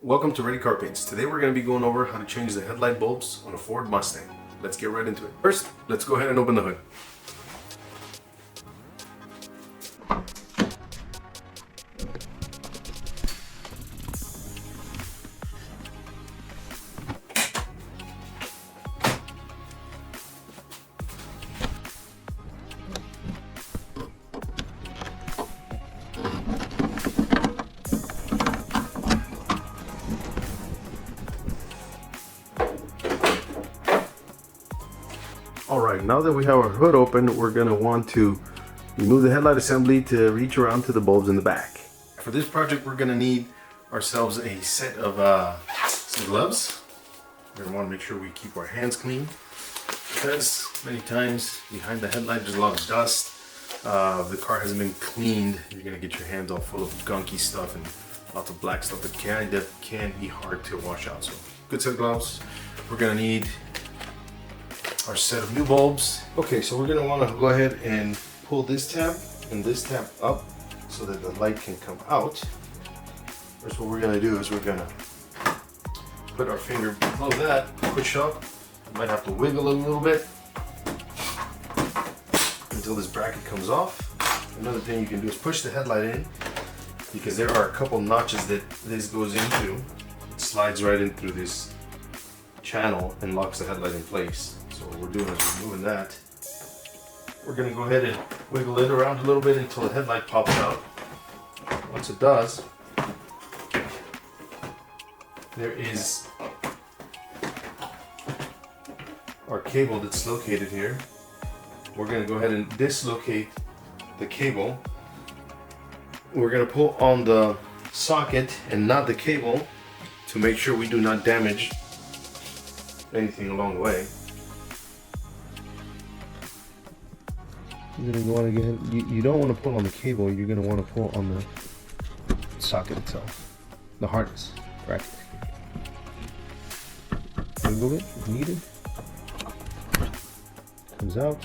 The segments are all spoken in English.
Welcome to Ready Car Paints. Today we're going to be going over how to change the headlight bulbs on a Ford Mustang. Let's get right into it. First, let's go ahead and open the hood. Alright, now that we have our hood open, we're going to want to remove the headlight assembly to reach around to the bulbs in the back. For this project, we're going to need ourselves a set of some gloves. We're going to want to make sure we keep our hands clean, because many times behind the headlight there's a lot of dust. The car hasn't been cleaned. You're going to get your hands all full of gunky stuff and lots of black stuff that can be hard to wash out. So good set of gloves. We're going to need our set of new bulbs. Okay, so we're going to want to go ahead and pull this tab and this tab up so that the light can come out. First, what we're going to do is we're going to put our finger below that, push up. You might have to wiggle a little bit until this bracket comes off. Another thing you can do is push the headlight in, because there are a couple notches that this goes into. It slides right in through this channel and locks the headlight in place. So what we're doing is removing that. We're going to go ahead and wiggle it around a little bit until the headlight pops out. Once it does, there is our cable that's located here. We're going to go ahead and dislocate the cable. We're going to pull on the socket and not the cable to make sure we do not damage anything along the way. You're gonna want to get. You don't want to pull on the cable. You're gonna want to pull on the socket itself, the harness bracket. Wiggle it if needed. Comes out.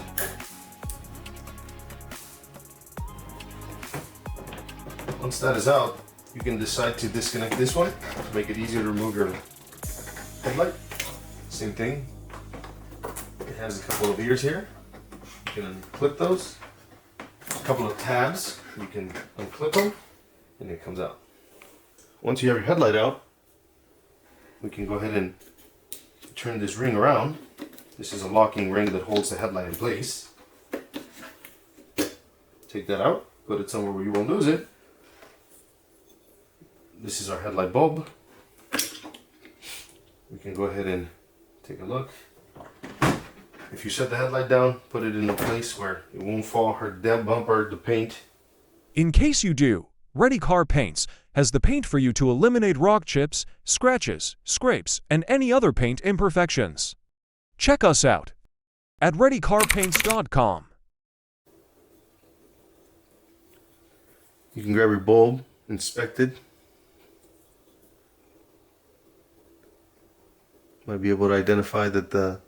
Once that is out, you can decide to disconnect this one to make it easier to remove your headlight. Same thing. It has a couple of ears here. You can unclip those. A couple of tabs. You can unclip them, and it comes out. Once you have your headlight out, we can go ahead and turn this ring around. This is a locking ring that holds the headlight in place. Take that out. Put it somewhere where you won't lose it. This is our headlight bulb. We can go ahead and take a look. If you set the headlight down, put it in a place where it won't fall, hurt the bumper, the paint. In case you do, Ready Car Paints has the paint for you to eliminate rock chips, scratches, scrapes, and any other paint imperfections. Check us out at readycarpaints.com. You can grab your bulb, inspect it. Might be able to identify that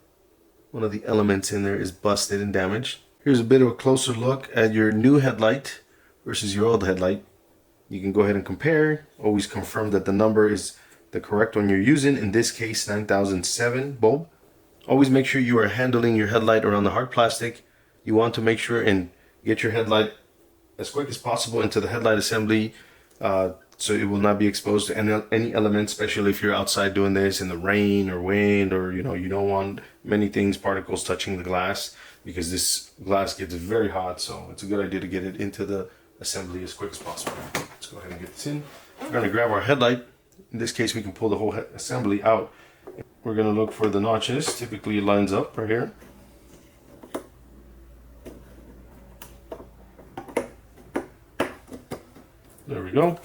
one of the elements in there is busted and damaged. Here's a bit of a closer look at your new headlight versus your old headlight. You can go ahead and compare. Always confirm that the number is the correct one you're using. In this case, 9007 bulb. Always make sure you are handling your headlight around the hard plastic. You want to make sure and get your headlight as quick as possible into the headlight assembly, so it will not be exposed to any element, especially if you're outside doing this in the rain or wind, or you don't want many things, particles touching the glass, because this glass gets very hot. So it's a good idea to get it into the assembly as quick as possible. Let's go ahead and get this in. We're going to grab our headlight. In this case, we can pull the whole assembly out. We're going to look for the notches. Typically it lines up right here. There we go.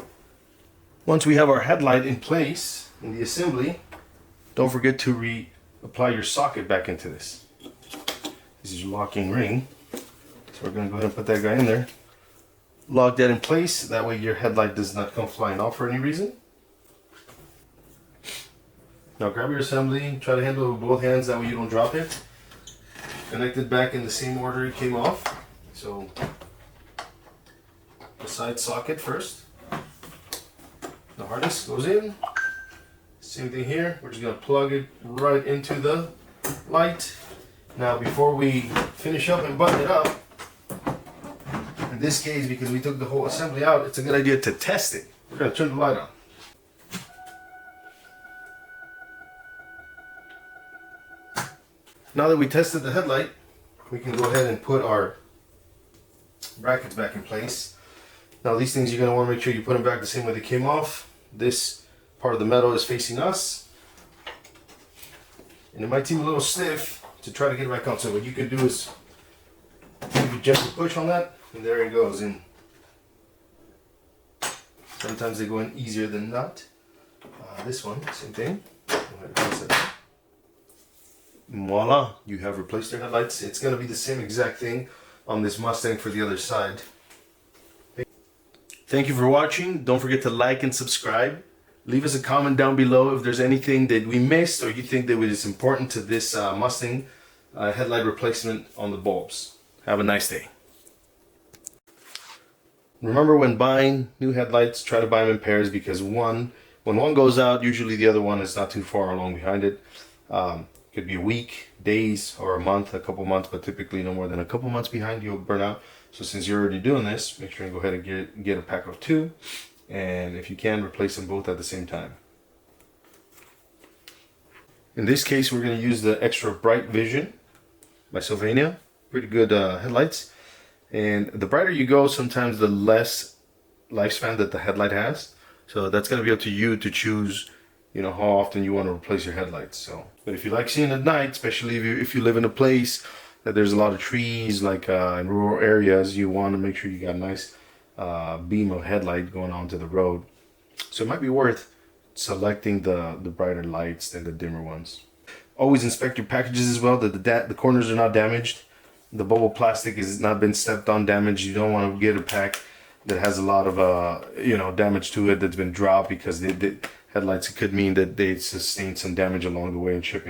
Once we have our headlight in place in the assembly, don't forget to reapply your socket back into this. This is your locking ring. So we're going to go ahead and put that guy in there. Lock that in place. That way your headlight does not come flying off for any reason. Now grab your assembly. Try to handle it with both hands. That way you don't drop it. Connect it back in the same order it came off. So the side socket first. The harness goes in, Same thing here. We're just gonna plug it right into the light. Now before we finish up and button it up, in this case, because we took the whole assembly out, it's a good idea to test it. We're gonna turn the light on. Now that we tested the headlight, we can go ahead and put our brackets back in place. Now these things, you're going to want to make sure you put them back the same way they came off. This part of the metal is facing us. And it might seem a little stiff to try to get it back on. So what you can do is give a gentle push on that, and there it goes in. Sometimes they go in easier than not. This one, same thing. Voila, you have replaced your headlights. It's going to be the same exact thing on this Mustang for the other side. Thank you for watching. Don't forget to like and subscribe. Leave us a comment down below if there's anything that we missed or you think that is important to this Mustang headlight replacement on the bulbs. Have a nice day. Remember, when buying new headlights, try to buy them in pairs, because when one goes out, usually the other one is not too far along behind it. Could be a week, days, or a month, a couple months, but typically no more than a couple months behind, you'll burn out. So since you're already doing this, make sure you go ahead and get a pack of 2, and if you can, replace them both at the same time. In this case, we're going to use the Extra Bright Vision by Sylvania. Pretty good headlights, and the brighter you go, sometimes the less lifespan that the headlight has. So that's going to be up to you to choose, you know, how often you want to replace your headlights. So, but if you like seeing at night, especially if you live in a place that there's a lot of trees, like in rural areas, you want to make sure you got a nice beam of headlight going onto the road. So it might be worth selecting the brighter lights than the dimmer ones. Always inspect your packages as well, that the corners are not damaged, the bubble plastic has not been stepped on, damaged. You don't want to get a pack that has a lot of damage to it, that's been dropped, because the headlights, it could mean that they sustained some damage along the way in shipping.